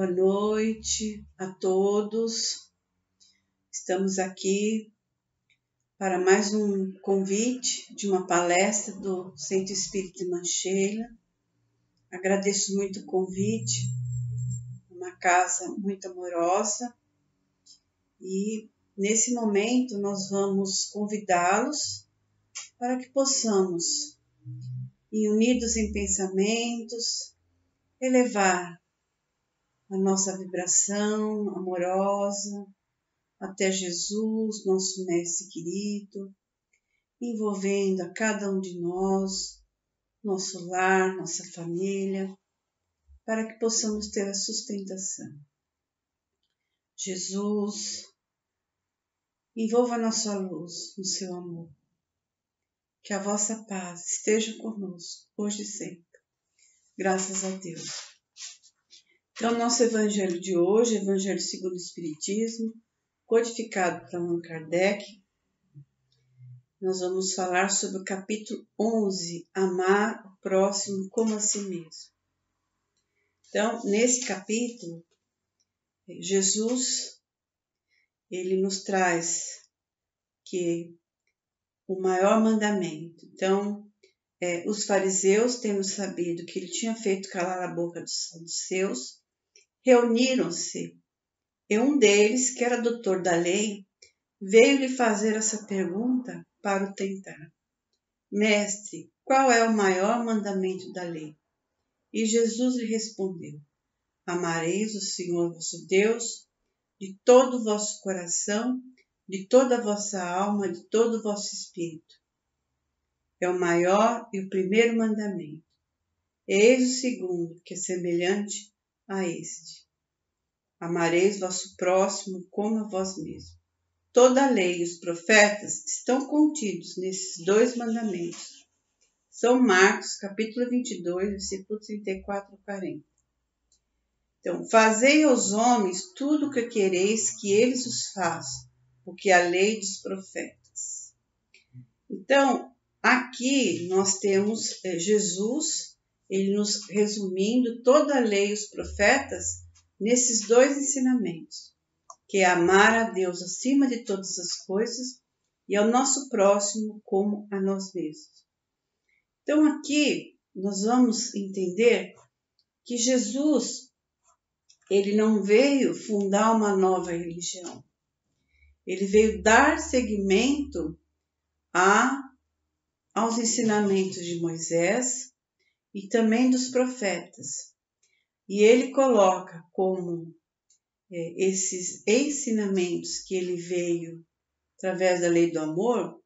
Boa noite a todos. Estamos aqui para mais um convite de uma palestra do Centro Espírita Mancheira. Agradeço muito o convite, uma casa muito amorosa, e nesse momento nós vamos convidá-los para que possamos, unidos em pensamentos, elevar a nossa vibração amorosa até Jesus, nosso Mestre querido, envolvendo a cada um de nós, nosso lar, nossa família, para que possamos ter a sustentação. Jesus, envolva a nossa luz no seu amor. Que a vossa paz esteja conosco, hoje e sempre. Graças a Deus. Então, nosso evangelho de hoje, Evangelho segundo o Espiritismo, codificado por Allan Kardec, nós vamos falar sobre o capítulo 11, Amar o próximo como a si mesmo. Então, nesse capítulo, Jesus, ele nos traz que o maior mandamento. Então, os fariseus, tendo sabido que ele tinha feito calar a boca dos saduceus, reuniram-se, e um deles, que era doutor da lei, veio lhe fazer essa pergunta para o tentar. Mestre, qual é o maior mandamento da lei? E Jesus lhe respondeu: Amareis o Senhor vosso Deus de todo o vosso coração, de toda a vossa alma, de todo o vosso espírito. É o maior e o primeiro mandamento. Eis o segundo, que é semelhante a este. Amareis vosso próximo como a vós mesmo. Toda a lei e os profetas estão contidos nesses dois mandamentos. São Marcos, capítulo 22, versículo 34 a 40. Então, fazei aos homens tudo o que quereis que eles os façam, porque a lei dos profetas. Então, aqui nós temos Jesus, ele nos resumindo toda a lei e os profetas nesses dois ensinamentos, que é amar a Deus acima de todas as coisas e ao nosso próximo como a nós mesmos. Então aqui nós vamos entender que Jesus, ele não veio fundar uma nova religião. Ele veio dar seguimento aos ensinamentos de Moisés e também dos profetas. E ele coloca como esses ensinamentos que ele veio através da lei do amor,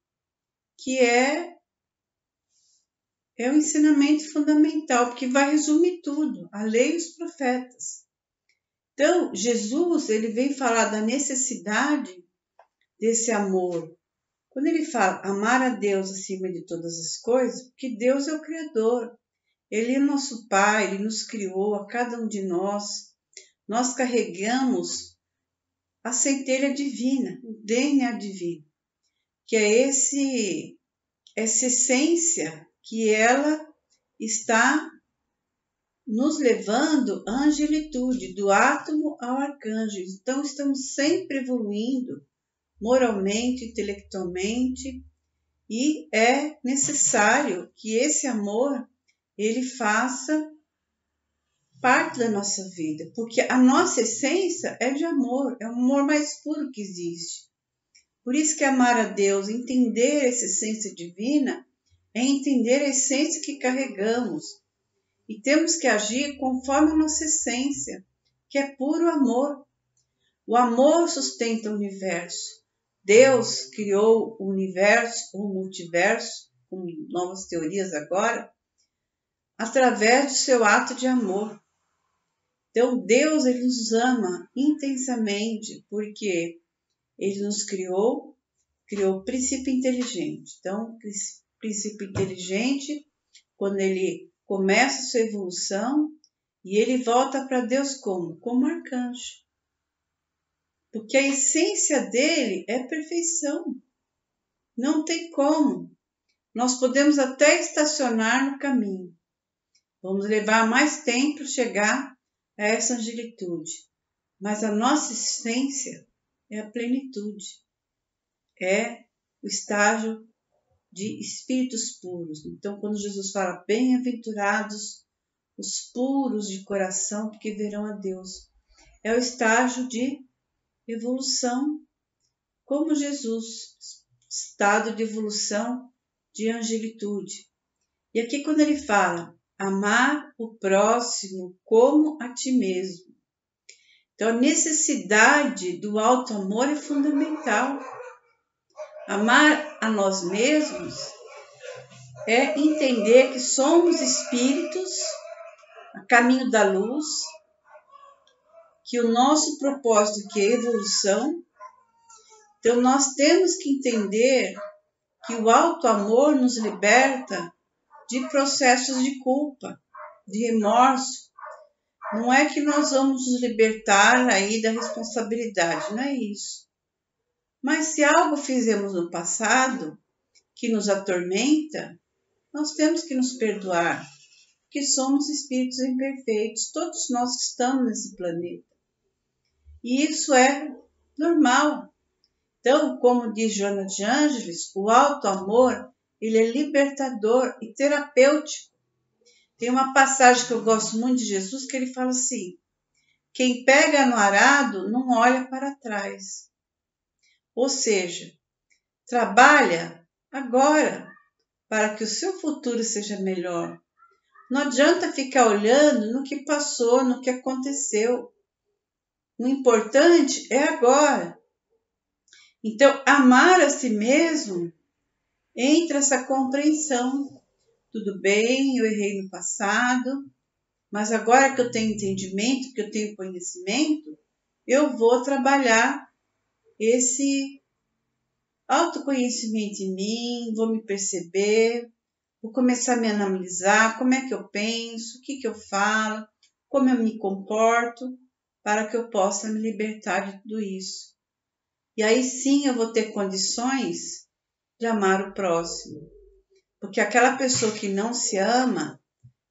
que é um ensinamento fundamental, porque vai resumir tudo, a lei e os profetas. Então, Jesus, ele vem falar da necessidade desse amor. Quando ele fala amar a Deus acima de todas as coisas, porque Deus é o Criador. Ele é nosso Pai, ele nos criou, a cada um de nós. Nós carregamos a centelha divina, o DNA divino, que é essa essência que ela está nos levando à angelitude, do átomo ao arcanjo. Então, estamos sempre evoluindo moralmente, intelectualmente, e é necessário que esse amor ele faça parte da nossa vida, porque a nossa essência é de amor, é o amor mais puro que existe. Por isso que amar a Deus, entender essa essência divina, é entender a essência que carregamos. E temos que agir conforme a nossa essência, que é puro amor. O amor sustenta o universo. Deus criou o universo, o multiverso, com novas teorias agora, através do seu ato de amor. Então, Deus ele nos ama intensamente, porque ele nos criou o princípio inteligente. Então, o princípio inteligente, quando ele começa a sua evolução, e ele volta para Deus como? Como arcanjo. Porque a essência dele é perfeição. Não tem como. Nós podemos até estacionar no caminho. Vamos levar mais tempo para chegar a essa angelitude. Mas a nossa essência é a plenitude, é o estágio de espíritos puros. Então, quando Jesus fala, bem-aventurados os puros de coração, porque verão a Deus, é o estágio de evolução, como Jesus, estado de evolução de angelitude. E aqui quando ele fala, amar o próximo como a ti mesmo. Então, a necessidade do auto-amor é fundamental. Amar a nós mesmos é entender que somos espíritos a caminho da luz, que o nosso propósito que é evolução. Então, nós temos que entender que o auto-amor nos liberta de processos de culpa, de remorso. Não é que nós vamos nos libertar aí da responsabilidade, não é isso. Mas se algo fizemos no passado que nos atormenta, nós temos que nos perdoar, porque somos espíritos imperfeitos, todos nós estamos nesse planeta. E isso é normal. Então, como diz Joana de Ângeles, o auto-amor, ele é libertador e terapêutico. Tem uma passagem que eu gosto muito de Jesus, que ele fala assim, quem pega no arado não olha para trás. Ou seja, trabalha agora para que o seu futuro seja melhor. Não adianta ficar olhando no que passou, no que aconteceu. O importante é agora. Então, amar a si mesmo entra essa compreensão. Tudo bem, eu errei no passado, mas agora que eu tenho entendimento, que eu tenho conhecimento, eu vou trabalhar esse autoconhecimento em mim, vou me perceber, vou começar a me analisar, como é que eu penso, o que eu falo, como eu me comporto, para que eu possa me libertar de tudo isso. E aí sim eu vou ter condições de amar o próximo. Porque aquela pessoa que não se ama,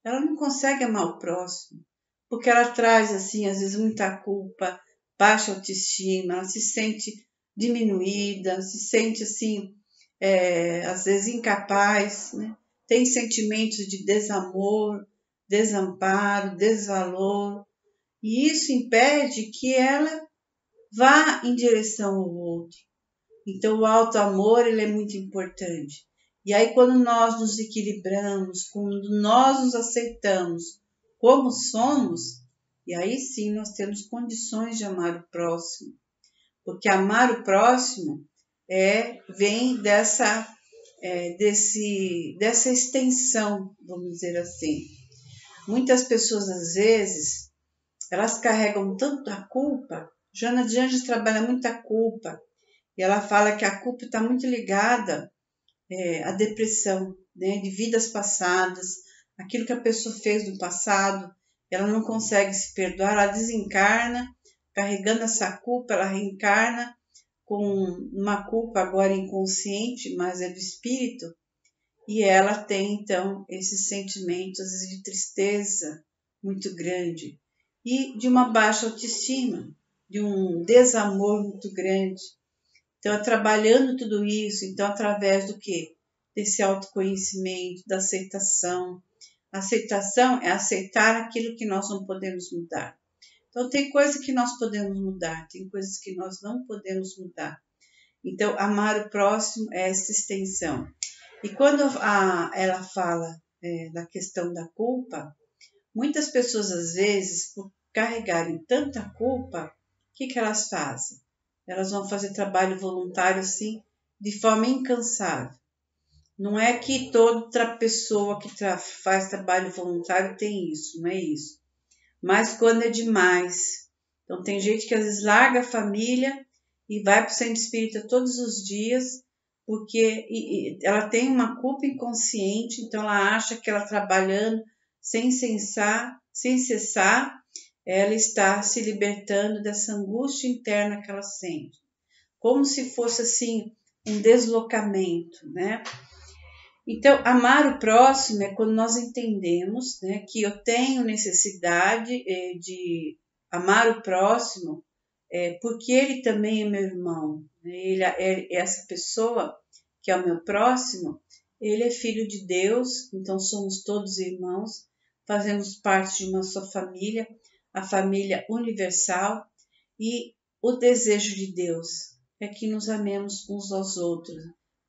ela não consegue amar o próximo. Porque ela traz, assim, às vezes muita culpa, baixa autoestima, ela se sente diminuída, se sente, assim, às vezes incapaz, né? Tem sentimentos de desamor, desamparo, desvalor. E isso impede que ela vá em direção ao outro. Então, o auto-amor, ele é muito importante. E aí, quando nós nos equilibramos, quando nós nos aceitamos como somos, e aí sim nós temos condições de amar o próximo. Porque amar o próximo vem dessa extensão, vamos dizer assim. Muitas pessoas, às vezes, elas carregam tanto a culpa. Joana de Ângeles trabalha muito a culpa. E ela fala que a culpa está muito ligada à depressão, né, de vidas passadas, aquilo que a pessoa fez no passado, ela não consegue se perdoar, ela desencarna, carregando essa culpa, ela reencarna com uma culpa agora inconsciente, mas é do espírito, e ela tem então esses sentimentos às vezes de tristeza muito grande e de uma baixa autoestima, de um desamor muito grande. Então, trabalhando tudo isso, então, através do quê? Desse autoconhecimento, da aceitação. A aceitação é aceitar aquilo que nós não podemos mudar. Então, tem coisas que nós podemos mudar, tem coisas que nós não podemos mudar. Então, amar o próximo é essa extensão. E quando ela fala da questão da culpa, muitas pessoas, às vezes, por carregarem tanta culpa, o que elas fazem? Elas vão fazer trabalho voluntário, assim, de forma incansável. Não é que toda pessoa que faz trabalho voluntário tem isso, não é isso. Mas quando é demais. Então, tem gente que às vezes larga a família e vai para o centro espírita todos os dias, porque ela tem uma culpa inconsciente, então ela acha que ela trabalhando sem cessar, ela está se libertando dessa angústia interna que ela sente. Como se fosse, assim, um deslocamento, né? Então, amar o próximo é quando nós entendemos, né, que eu tenho necessidade de amar o próximo, porque ele também é meu irmão. Né? Essa pessoa que é o meu próximo, ele é filho de Deus, então somos todos irmãos, fazemos parte de uma só família, a família universal, e o desejo de Deus é que nos amemos uns aos outros,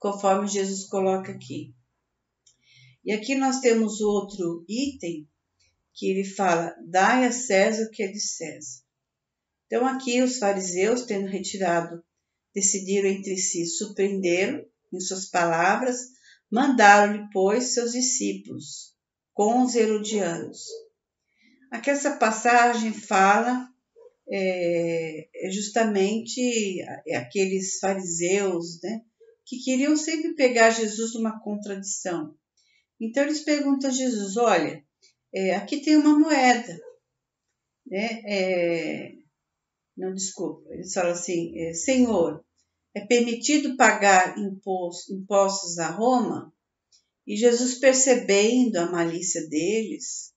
conforme Jesus coloca aqui. E aqui nós temos outro item que ele fala: dai a César o que é de César. Então aqui os fariseus, tendo retirado, decidiram entre si surpreendê-lo em suas palavras, mandaram-lhe, pois, seus discípulos, com os herodianos. Aqui essa passagem fala justamente aqueles fariseus, né, que queriam sempre pegar Jesus numa contradição. Então eles perguntam a Jesus: olha, aqui tem uma moeda, né? Não, desculpa. Eles falam assim: Senhor, é permitido pagar impostos a Roma? E Jesus, percebendo a malícia deles,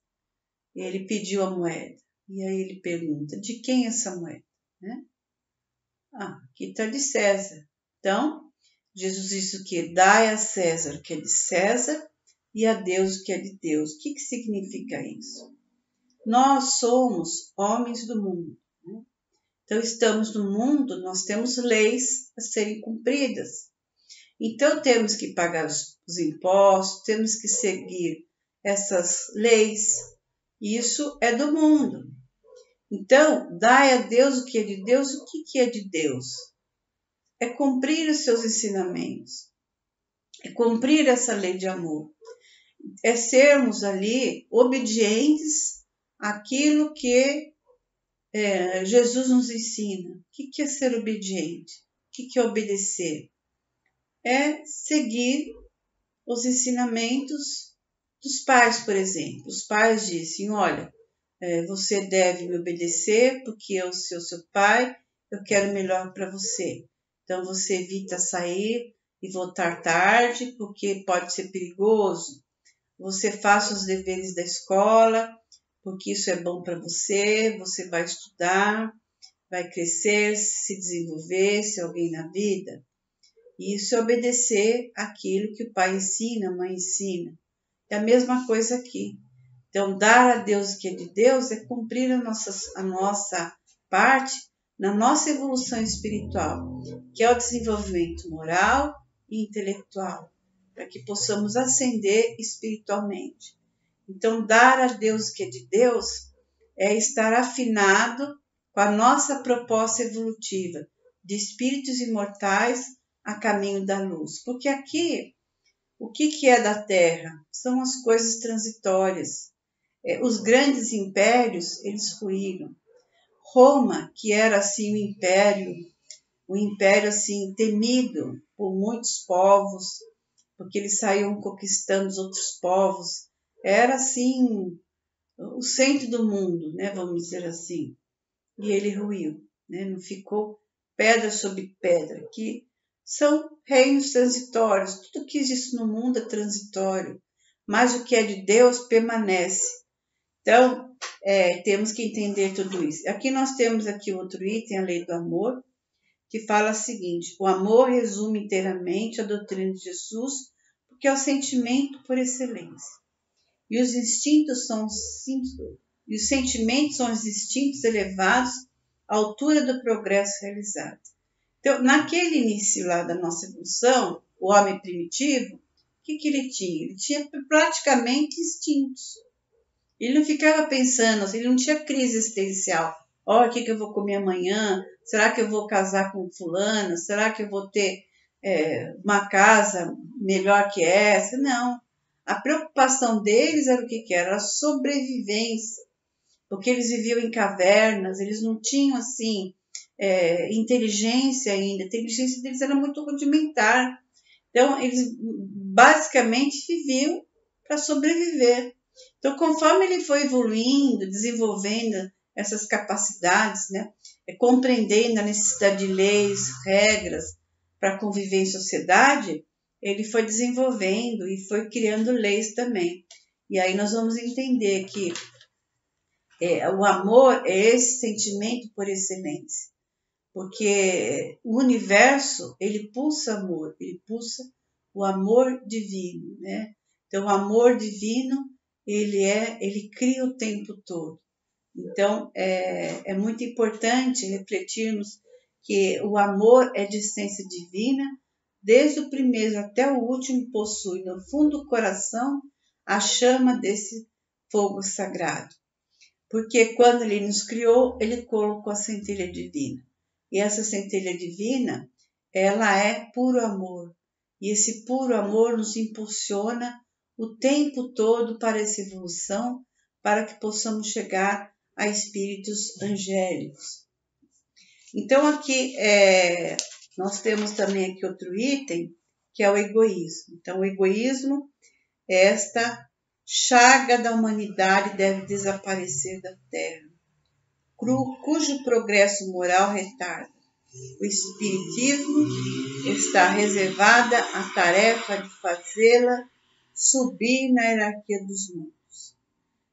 ele pediu a moeda. E aí ele pergunta: de quem é essa moeda? Né? Aqui está de César. Então, Jesus disse o quê? Dai a César o que é de César e a Deus o que é de Deus. O que significa isso? Nós somos homens do mundo. Né? Então, estamos no mundo, nós temos leis a serem cumpridas. Então, temos que pagar os impostos, temos que seguir essas leis. Isso é do mundo. Então, dai a Deus o que é de Deus. O que é de Deus? É cumprir os seus ensinamentos. É cumprir essa lei de amor. É sermos ali obedientes àquilo que Jesus nos ensina. O que é ser obediente? O que é obedecer? É seguir os ensinamentos dos pais, por exemplo. Os pais dizem: olha, você deve me obedecer porque eu sou seu pai, eu quero o melhor para você. Então você evita sair e voltar tarde porque pode ser perigoso. Você faça os deveres da escola porque isso é bom para você, você vai estudar, vai crescer, se desenvolver, ser alguém na vida. E isso é obedecer aquilo que o pai ensina, a mãe ensina. É a mesma coisa aqui. Então, dar a Deus o que é de Deus é cumprir a nossa parte na nossa evolução espiritual, que é o desenvolvimento moral e intelectual, para que possamos ascender espiritualmente. Então, dar a Deus o que é de Deus é estar afinado com a nossa proposta evolutiva de espíritos imortais a caminho da luz. Porque aqui, o que é da Terra? São as coisas transitórias. Os grandes impérios, eles ruíram. Roma, que era assim um império assim temido por muitos povos, porque eles saíam conquistando os outros povos, era assim o centro do mundo, né, vamos dizer assim. E ele ruiu, né, não ficou pedra sobre pedra, que são reinos transitórios. Tudo que existe no mundo é transitório, mas o que é de Deus permanece. Então, temos que entender tudo isso. Aqui nós temos aqui outro item, a lei do amor, que fala o seguinte: o amor resume inteiramente a doutrina de Jesus, porque é o sentimento por excelência. E os sentimentos são os instintos elevados à altura do progresso realizado. Então, naquele início lá da nossa evolução, o homem primitivo, o que ele tinha? Ele tinha praticamente instintos. Ele não ficava pensando, assim, ele não tinha crise existencial. O que eu vou comer amanhã? Será que eu vou casar com fulano? Será que eu vou ter uma casa melhor que essa? Não. A preocupação deles era o que era? A sobrevivência. Porque eles viviam em cavernas, eles não tinham, assim, inteligência ainda. A inteligência deles era muito rudimentar. Então, eles basicamente viviam para sobreviver. Então, conforme ele foi evoluindo, desenvolvendo essas capacidades, né, compreendendo a necessidade de leis, regras para conviver em sociedade, ele foi desenvolvendo e foi criando leis também. E aí nós vamos entender que o amor é esse sentimento por excelência, porque o universo, ele pulsa amor, ele pulsa o amor divino, né? Então, o amor divino, ele cria o tempo todo. Então, é muito importante refletirmos que o amor é de essência divina, desde o primeiro até o último possui no fundo do coração a chama desse fogo sagrado. Porque quando ele nos criou, ele colocou a centelha divina. E essa centelha divina, ela é puro amor. E esse puro amor nos impulsiona o tempo todo para essa evolução, para que possamos chegar a espíritos angélicos. Então aqui nós temos também aqui outro item, que é o egoísmo. Então o egoísmo é esta chaga da humanidade, deve desaparecer da Terra, cujo progresso moral retarda. O Espiritismo está reservada à tarefa de fazê-la subir na hierarquia dos mundos.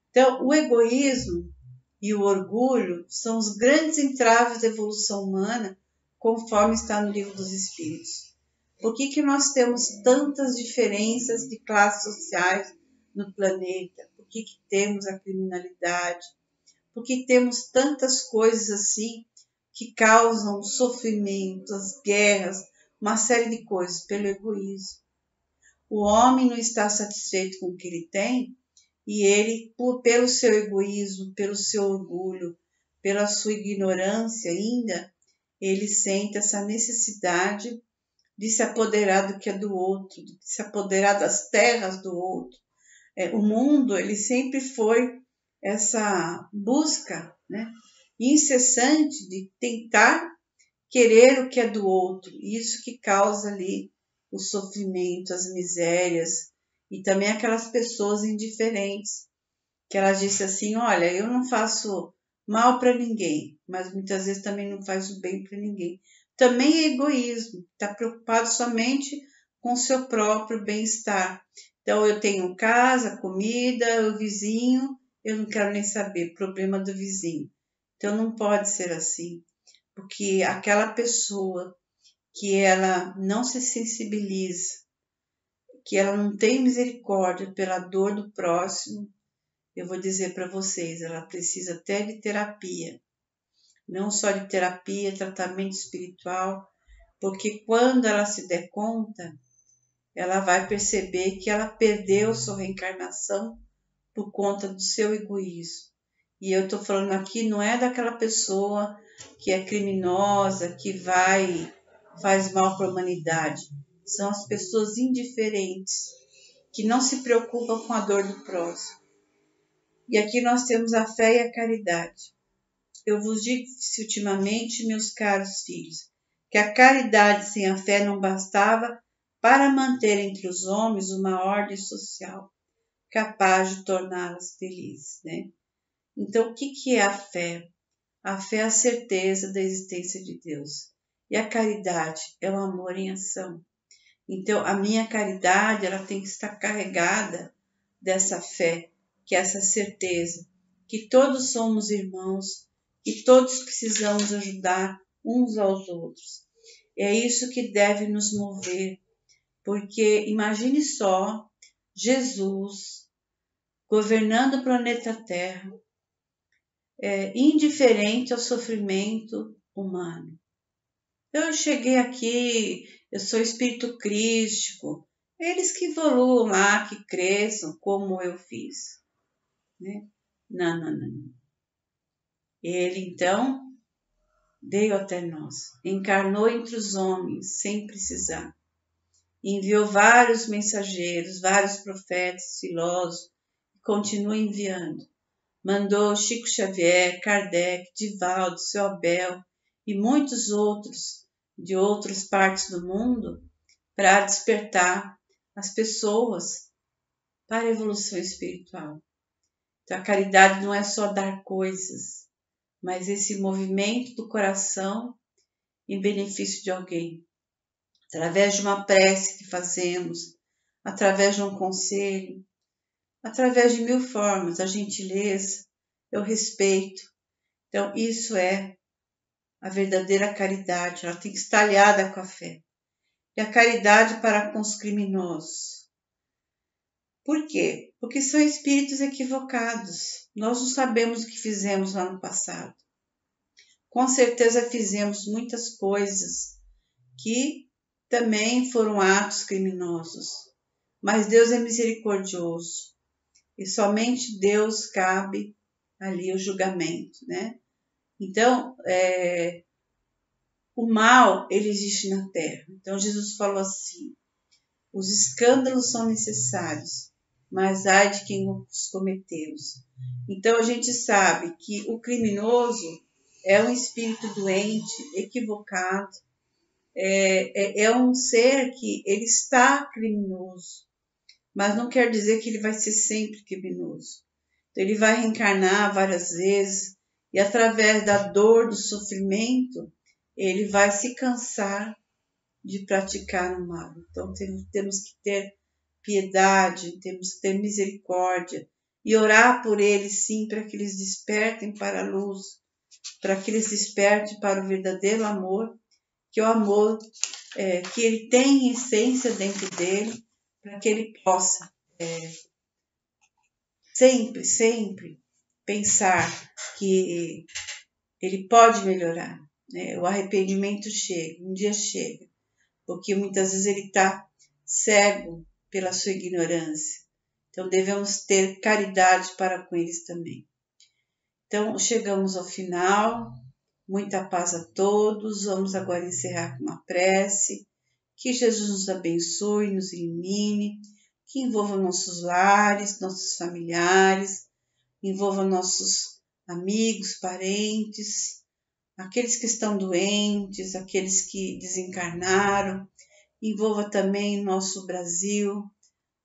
Então, o egoísmo e o orgulho são os grandes entraves da evolução humana, conforme está no Livro dos Espíritos. Por que nós temos tantas diferenças de classes sociais no planeta? Por que temos a criminalidade? Por que temos tantas coisas assim que causam sofrimento, as guerras, uma série de coisas? Pelo egoísmo. O homem não está satisfeito com o que ele tem e ele, pelo seu egoísmo, pelo seu orgulho, pela sua ignorância ainda, ele sente essa necessidade de se apoderar do que é do outro, de se apoderar das terras do outro. O mundo, ele sempre foi essa busca, né, incessante de tentar querer o que é do outro. Isso que causa ali o sofrimento, as misérias e também aquelas pessoas indiferentes, que ela disse assim, olha, eu não faço mal para ninguém, mas muitas vezes também não faz o bem para ninguém. Também é egoísmo, está preocupado somente com o seu próprio bem-estar. Então, eu tenho casa, comida, o vizinho, eu não quero nem saber, problema do vizinho. Então, não pode ser assim, porque aquela pessoa que ela não se sensibiliza, que ela não tem misericórdia pela dor do próximo, eu vou dizer para vocês, ela precisa até de terapia. Não só de terapia, tratamento espiritual, porque quando ela se der conta, ela vai perceber que ela perdeu sua reencarnação por conta do seu egoísmo. E eu estou falando aqui, não é daquela pessoa que é criminosa, que faz mal para a humanidade. São as pessoas indiferentes, que não se preocupam com a dor do próximo. E aqui nós temos a fé e a caridade. Eu vos disse ultimamente, meus caros filhos, que a caridade sem a fé não bastava para manter entre os homens uma ordem social capaz de torná-las felizes, né? Então, o que é a fé? A fé é a certeza da existência de Deus. E a caridade é o amor em ação. Então, a minha caridade, ela tem que estar carregada dessa fé, que é essa certeza, que todos somos irmãos, que todos precisamos ajudar uns aos outros. É isso que deve nos mover, porque imagine só Jesus governando o planeta Terra, indiferente ao sofrimento humano. Eu cheguei aqui, eu sou espírito crístico, eles que evoluam lá, que cresçam, como eu fiz. Né? Não. Ele, então, veio até nós, encarnou entre os homens, sem precisar. Enviou vários mensageiros, vários profetas, filósofos, e continua enviando. Mandou Chico Xavier, Kardec, Divaldo, Seu Abel e muitos outros de outras partes do mundo para despertar as pessoas para a evolução espiritual. Então, a caridade não é só dar coisas, mas esse movimento do coração em benefício de alguém. através de uma prece que fazemos, através de um conselho, através de mil formas, a gentileza, o respeito. Então, isso é a verdadeira caridade, ela tem que estar aliada com a fé. E a caridade para com os criminosos. Por quê? Porque são espíritos equivocados. Nós não sabemos o que fizemos lá no passado. Com certeza fizemos muitas coisas que também foram atos criminosos. Mas Deus é misericordioso. E somente Deus cabe ali o julgamento, né? Então, o mal, ele existe na Terra. Então, Jesus falou assim, os escândalos são necessários, mas ai de quem os cometê-los. Então, a gente sabe que o criminoso é um espírito doente, equivocado, é um ser que ele está criminoso, mas não quer dizer que ele vai ser sempre criminoso. Então, ele vai reencarnar várias vezes e através da dor, do sofrimento, ele vai se cansar de praticar o mal. Então, temos que ter piedade, temos que ter misericórdia e orar por eles, sim, para que eles despertem para a luz, para que eles despertem para o verdadeiro amor, que é o amor que ele tem em essência dentro dele, para que ele possa sempre pensar que ele pode melhorar. Né? O arrependimento chega, um dia chega, porque muitas vezes ele está cego pela sua ignorância. Então devemos ter caridade para com eles também. Então chegamos ao final, muita paz a todos. Vamos agora encerrar com uma prece. Que Jesus nos abençoe, nos ilumine, que envolva nossos lares, nossos familiares, envolva nossos amigos, parentes, aqueles que estão doentes, aqueles que desencarnaram, envolva também nosso Brasil,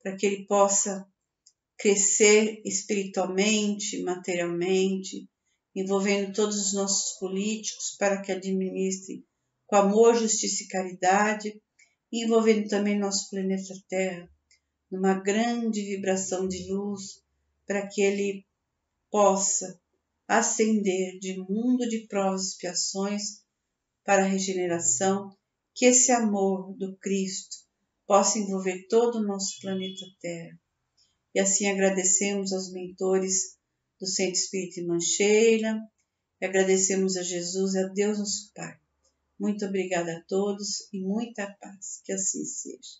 para que ele possa crescer espiritualmente, materialmente, envolvendo todos os nossos políticos para que administrem com amor, justiça e caridade, e envolvendo também nosso planeta Terra numa grande vibração de luz, para que ele possa ascender de mundo de provas e expiações para a regeneração, que esse amor do Cristo possa envolver todo o nosso planeta Terra. E assim agradecemos aos mentores do Centro Espírita Mancheira, e agradecemos a Jesus e a Deus nosso Pai. Muito obrigada a todos e muita paz. Que assim seja.